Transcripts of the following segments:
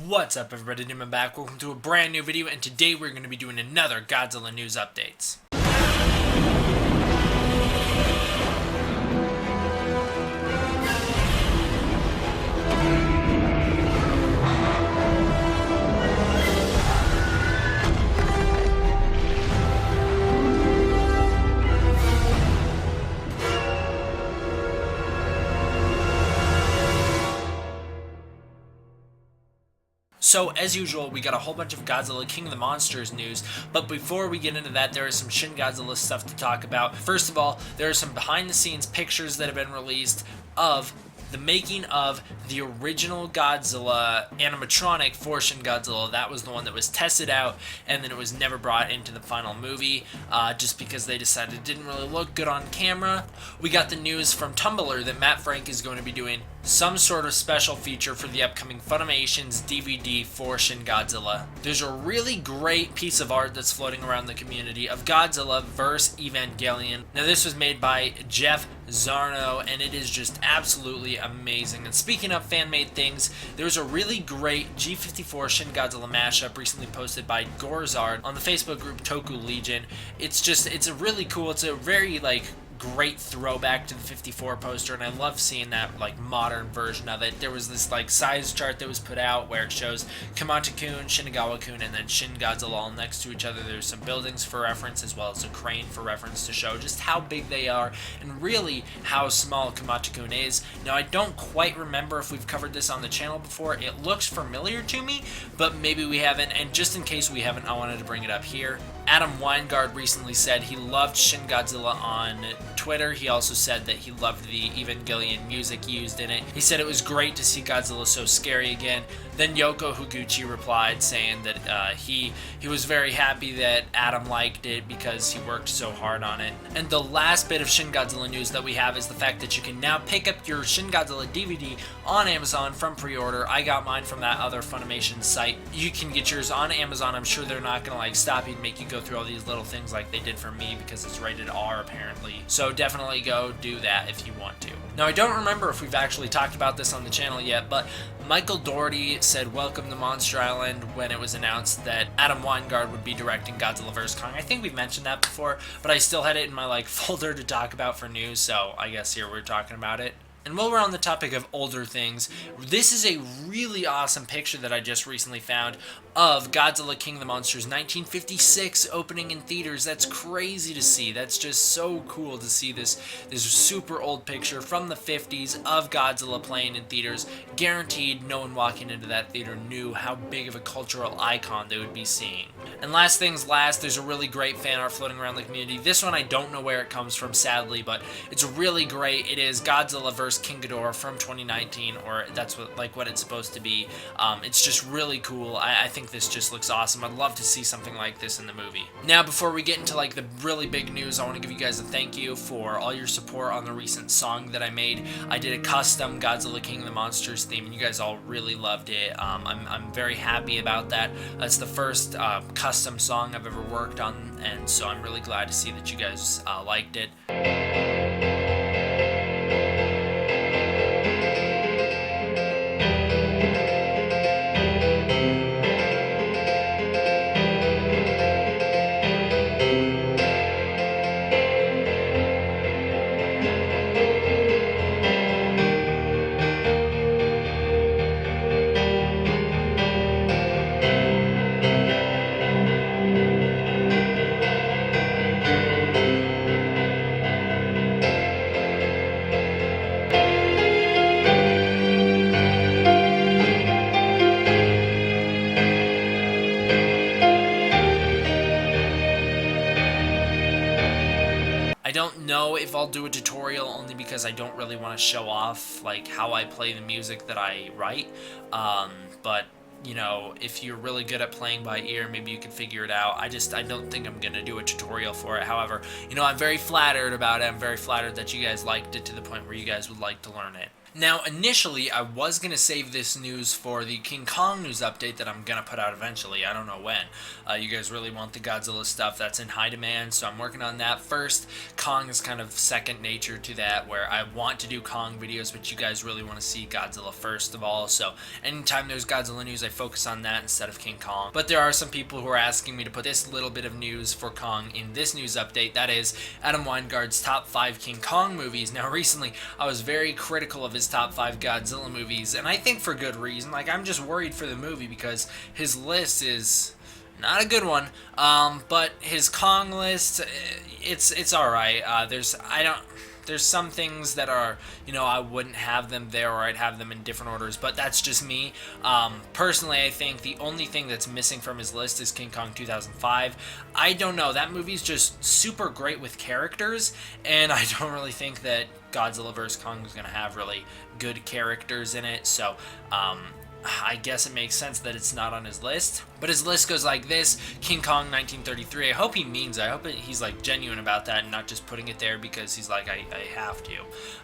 What's up everybody, Newman back. Welcome to a brand new video, and today we're going to be doing another Godzilla news updates. So, as usual, we got a whole bunch of Godzilla King of the Monsters news, but before we get into that, there is some Shin Godzilla stuff to talk about. First of all, there are some behind-the-scenes pictures that have been released of the making of the original Godzilla animatronic for Shin Godzilla. That was the one that was tested out, and then it was never brought into the final movie, just because they decided it didn't really look good on camera. We got the news from Tumblr that Matt Frank is going to be doing some sort of special feature for the upcoming Funimation's DVD for Shin Godzilla. There's a really great piece of art that's floating around the community of Godzilla vs. Evangelion. Now this was made by Jeff Zarno, and it is just absolutely amazing. And speaking of fan-made things, there's a really great G54 Shin Godzilla mashup recently posted by Gorzard on the Facebook group Toku Legion. It's a really cool, it's a very great throwback to the 54 poster, and I love seeing that modern version of it. There was this size chart that was put out where it shows Kamata-kun, Shinagawa-kun, and then Shin Godzilla all next to each other. There's some buildings for reference as well as a crane for reference to show just how big they are and really how small Kamata-kun is. Now I don't quite remember if we've covered this on the channel before. It looks familiar to me, but maybe we haven't, and just in case we haven't, I wanted to bring it up here. Adam Weingard recently said he loved Shin Godzilla on Twitter. He also said that he loved the Evangelion music used in it. He said it was great to see Godzilla so scary again. Then Yoko Higuchi replied saying that he was very happy that Adam liked it because he worked so hard on it. And the last bit of Shin Godzilla news that we have is the fact that you can now pick up your Shin Godzilla DVD on Amazon from pre-order. I got mine from that other Funimation site. You can get yours on Amazon. I'm sure they're not going to stop you and make you go through all these little things like they did for me because it's rated R apparently. So definitely go do that if you want to. Now I don't remember if we've actually talked about this on the channel yet, but Michael Dougherty said welcome to Monster Island when it was announced that Adam Weingard would be directing Godzilla vs. Kong. I think we've mentioned that before, but I still had it in my folder to talk about for news, so I guess here we're talking about it. And while we're on the topic of older things, this is a really awesome picture that I just recently found of Godzilla King of the Monsters 1956 opening in theaters. That's crazy to see. That's just so cool to see this super old picture from the 50s of Godzilla playing in theaters. Guaranteed no one walking into that theater knew how big of a cultural icon they would be seeing. And last things last, there's a really great fan art floating around the community. This one I don't know where it comes from, sadly, but it's really great. It is Godzilla vs. King Ghidorah from 2019, or that's what it's supposed to be. It's just really cool. I think this just looks awesome. I'd love to see something like this in the movie. Now, before we get into the really big news, I want to give you guys a thank you for all your support on the recent song that I made. I did a custom Godzilla King of the Monsters theme, and you guys all really loved it. I'm very happy about that. It's the first custom song I've ever worked on, and so I'm really glad to see that you guys liked it. I don't know if I'll do a tutorial only because I don't really want to show off how I play the music that I write, but you know, if you're really good at playing by ear, maybe you can figure it out. I don't think I'm gonna do a tutorial for it. However, you know, I'm very flattered about it. I'm very flattered that you guys liked it to the point where you guys would like to learn it. Now, initially, I was going to save this news for the King Kong news update that I'm going to put out eventually. I don't know when. You guys really want the Godzilla stuff. That's in high demand, so I'm working on that first. Kong is kind of second nature to that, where I want to do Kong videos, but you guys really want to see Godzilla first of all. So anytime there's Godzilla news, I focus on that instead of King Kong. But there are some people who are asking me to put this little bit of news for Kong in this news update. That is Adam Weingard's top 5 King Kong movies. Now, recently, I was very critical of his top 5 Godzilla movies, and I think for good reason. Like, I'm just worried for the movie because his list is not a good one. But his Kong list, it's all right. There's some things that are, I wouldn't have them there, or I'd have them in different orders, but that's just me. Personally, I think the only thing that's missing from his list is King Kong 2005. I don't know, that movie's just super great with characters, and I don't really think that Godzilla vs. Kong is going to have really good characters in it, so I guess it makes sense that it's not on his list. But his list goes like this: King Kong 1933. I hope he means it. I hope he's like genuine about that and not just putting it there because he's like, I have to.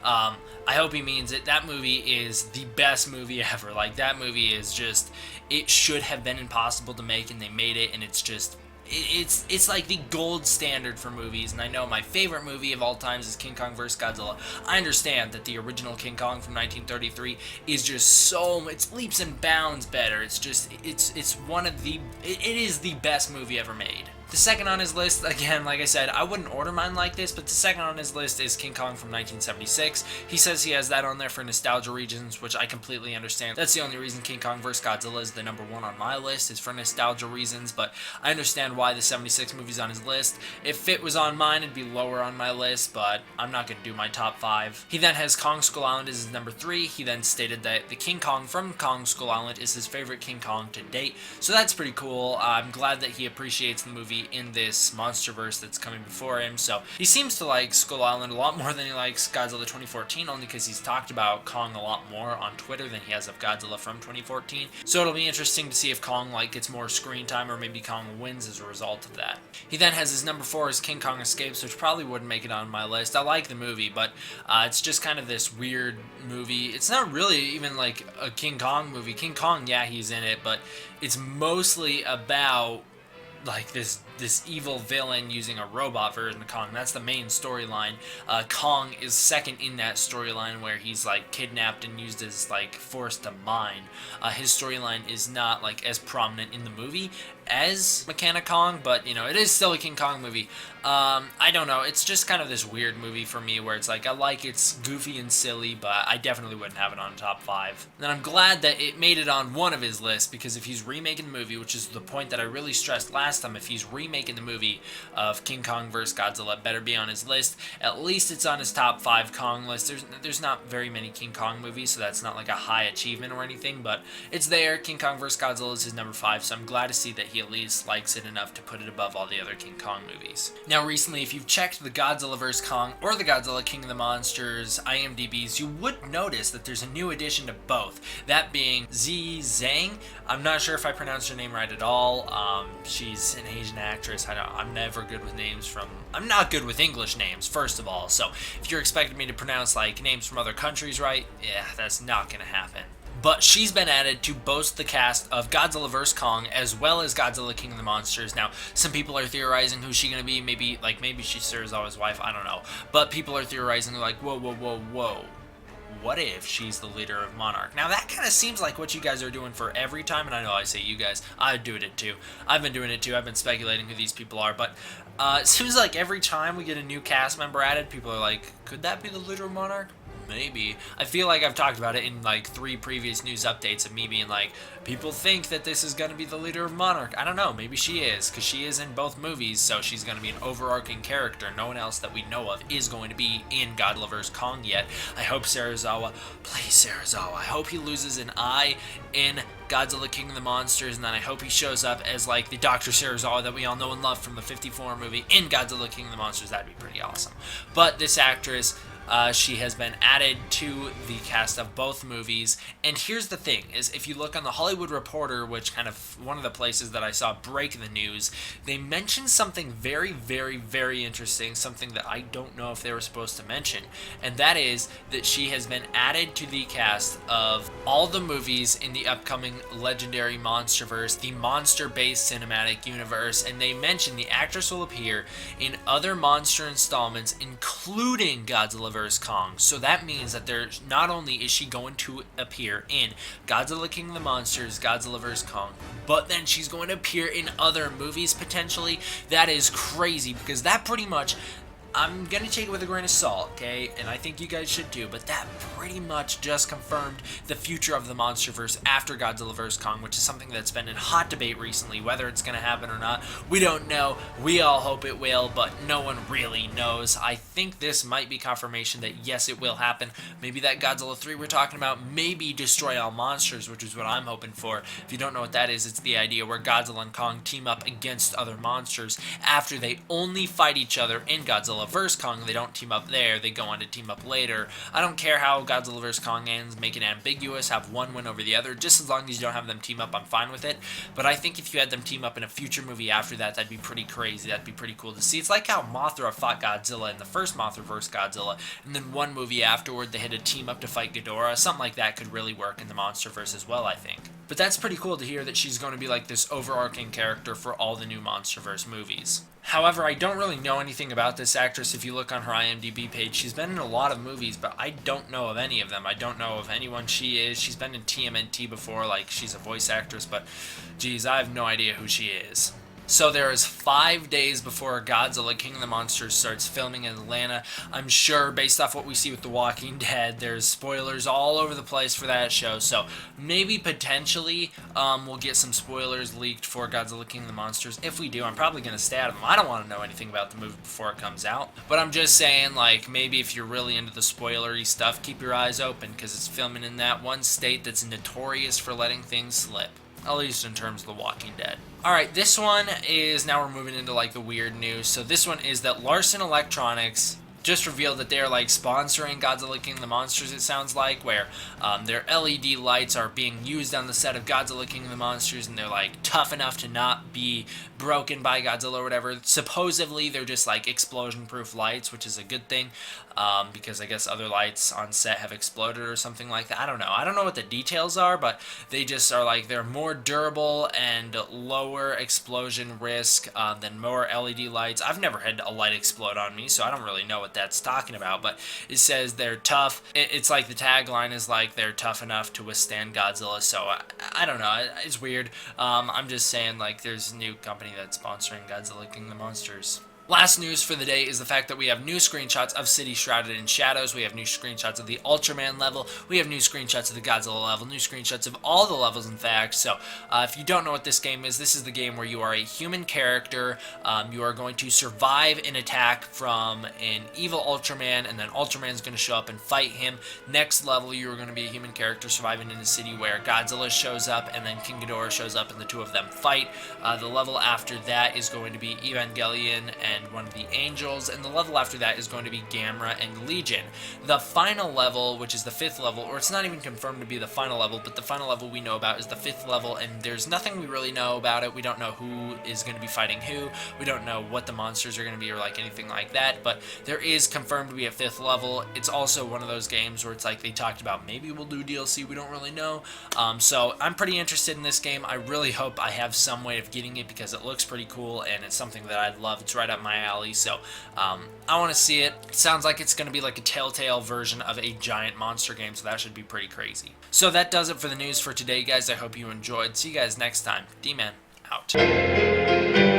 I hope he means it. That movie is the best movie ever. Like, that movie is just, it should have been impossible to make, and they made it, and it's just, it's like the gold standard for movies. And I know my favorite movie of all times is King Kong vs. Godzilla. I understand that the original King Kong from 1933 is just so, it's leaps and bounds better. It's just, it's one of the, it is the best movie ever made. The second on his list, again, like I said, I wouldn't order mine like this, but the second on his list is King Kong from 1976. He says he has that on there for nostalgia reasons, which I completely understand. That's the only reason King Kong vs. Godzilla is the number 1 on my list, is for nostalgia reasons, but I understand why the 76 movie's on his list. If it was on mine, it'd be lower on my list, but I'm not going to do my top 5. He then has Kong Skull Island as his number 3. He then stated that the King Kong from Kong Skull Island is his favorite King Kong to date, so that's pretty cool. I'm glad that he appreciates the movie in this Monsterverse that's coming before him. So he seems to like Skull Island a lot more than he likes Godzilla 2014, only because he's talked about Kong a lot more on Twitter than he has of Godzilla from 2014. So it'll be interesting to see if Kong gets more screen time, or maybe Kong wins as a result of that. He then has his number 4 is King Kong Escapes, which probably wouldn't make it on my list. I like the movie, but it's just kind of this weird movie. It's not really even like a King Kong movie. King Kong, yeah, he's in it, but it's mostly about like this evil villain using a robot version of Kong. That's the main storyline. Kong is second in that storyline, where he's kidnapped and used as forced to mine. His storyline is not as prominent in the movie as Mechanic Kong, but it is still a King Kong movie. I don't know, it's just kind of this weird movie for me, where it's it's goofy and silly, but I definitely wouldn't have it on top 5. And I'm glad that it made it on one of his lists, because if he's remaking the movie, which is the point that I really stressed last time, if he's remaking the movie of King Kong vs. Godzilla, it better be on his list. At least it's on his top 5 Kong list. There's not very many King Kong movies, so that's not a high achievement or anything, but it's there. King Kong vs. Godzilla is his number 5, so I'm glad to see that he at least likes it enough to put it above all the other King Kong movies. Now, recently, if you've checked the Godzilla vs. Kong or the Godzilla King of the Monsters IMDb's, you would notice that there's a new addition to both, that being Zhang. I'm not sure if I pronounced her name right at all. She's an Asian actress. I'm never good with names I'm not good with English names, first of all, so if you're expecting me to pronounce names from other countries right, yeah, that's not gonna happen. But she's been added to boast the cast of Godzilla vs. Kong as well as Godzilla King of the Monsters. Now, some people are theorizing who's she going to be. Maybe she's Serizawa's wife. I don't know. But people are theorizing whoa. What if she's the leader of Monarch? Now, that kind of seems like what you guys are doing for every time. And I know I say you guys. I do it too. I've been doing it too. I've been speculating who these people are. But it seems like every time we get a new cast member added, people are like, could that be the leader of Monarch? Maybe. I feel like I've talked about it in 3 previous news updates of me being people think that this is going to be the leader of Monarch. I don't know, maybe she is, because she is in both movies, so she's going to be an overarching character. No one else that we know of is going to be in Godzilla vs. Kong yet. I hope Serizawa, please Serizawa, I hope he loses an eye in Godzilla King of the Monsters, and then I hope he shows up as the Dr. Serizawa that we all know and love from the 54 movie in Godzilla King of the Monsters. That'd be pretty awesome. But this actress, She has been added to the cast of both movies. And here's the thing, is if you look on the Hollywood Reporter, which kind of one of the places that I saw break the news, they mentioned something very, very, very interesting, something that I don't know if they were supposed to mention, and that is that she has been added to the cast of all the movies in the upcoming legendary Monsterverse, the monster-based cinematic universe, and they mentioned the actress will appear in other monster installments, including Godzilla vs. Kong. So that means that there's not only is she going to appear in Godzilla King of the Monsters, Godzilla vs. Kong, but then she's going to appear in other movies potentially. That is crazy, because that pretty much, I'm going to take it with a grain of salt, okay? And I think you guys should too, but that pretty much just confirmed the future of the Monsterverse after Godzilla vs. Kong, which is something that's been in hot debate recently. Whether it's going to happen or not, we don't know. We all hope it will, but no one really knows. I think this might be confirmation that yes, it will happen. Maybe that Godzilla 3 we're talking about, maybe Destroy All Monsters, which is what I'm hoping for. If you don't know what that is, it's the idea where Godzilla and Kong team up against other monsters after they only fight each other in Godzilla vs. Kong. They don't team up there, they go on to team up later. I don't care how Godzilla vs. Kong ends, make it ambiguous, have one win over the other, just as long as you don't have them team up, I'm fine with it. But I think if you had them team up in a future movie after that, that'd be pretty crazy, that'd be pretty cool to see. It's like how Mothra fought Godzilla in the first Mothra vs. Godzilla, and then one movie afterward they had to team up to fight Ghidorah. Something like that could really work in the Monsterverse as well, I think. But that's pretty cool to hear that she's going to be like this overarching character for all the new Monsterverse movies. However, I don't really know anything about this actress. If you look on her IMDb page, she's been in a lot of movies, but I don't know of any of them. I don't know of anyone she is. She's been in TMNT before, like she's a voice actress, but geez, I have no idea who she is. So there is 5 days before Godzilla King of the Monsters starts filming in Atlanta. I'm sure, based off what we see with The Walking Dead, there's spoilers all over the place for that show. So maybe potentially we'll get some spoilers leaked for Godzilla King of the Monsters. If we do, I'm probably going to stay out of them. I don't want to know anything about the movie before it comes out. But I'm just saying, like, maybe if you're really into the spoilery stuff, keep your eyes open, because it's filming in that one state that's notorious for letting things slip. At least in terms of The Walking Dead. Alright, this one is, now we're moving into like the weird news. So this one is that Larson Electronics just revealed that they're like sponsoring Godzilla King of the Monsters, it sounds like, where their LED lights are being used on the set of Godzilla King of the Monsters, and they're like tough enough to not be broken by Godzilla or whatever. Supposedly they're just like explosion proof lights, which is a good thing, because I guess other lights on set have exploded or something like that. I don't know what the details are, but they just are like, they're more durable and lower explosion risk than more LED lights. I've never had a light explode on me, so I don't really know what that's talking about, but it says they're tough. It's like the tagline is like they're tough enough to withstand Godzilla, so I don't know, it's weird. I'm just saying, like, there's a new company that's sponsoring Godzilla King of the Monsters. Last news for the day is the fact that we have new screenshots of Cty Shrouded in Shadows, we have new screenshots of the Ultraman level, we have new screenshots of the Godzilla level, new screenshots of all the levels in fact. So if you don't know what this game is, this is the game where you are a human character, you are going to survive an attack from an evil Ultraman, and then Ultraman's going to show up and fight him. Next level, you are going to be a human character surviving in a city where Godzilla shows up, and then King Ghidorah shows up, and the two of them fight. The level after that is going to be Evangelion and one of the Angels, and the level after that is going to be Gamera and Legion. The final level, which is the 5th level, or it's not even confirmed to be the final level, but the final level we know about is the 5th level, and there's nothing we really know about it. We don't know who is going to be fighting who, we don't know what the monsters are going to be or like anything like that, but there is confirmed to be a 5th level. It's also one of those games where it's like they talked about maybe we'll do DLC, we don't really know. So I'm pretty interested in this game. I really hope I have some way of getting it, because it looks pretty cool and it's something that I love. It's right up my alley, so I want to see it. It sounds like it's going to be like a Telltale version of a giant monster game, so that should be pretty crazy. So that does it for the news for today, guys. I hope you enjoyed. See you guys next time. D-Man, out.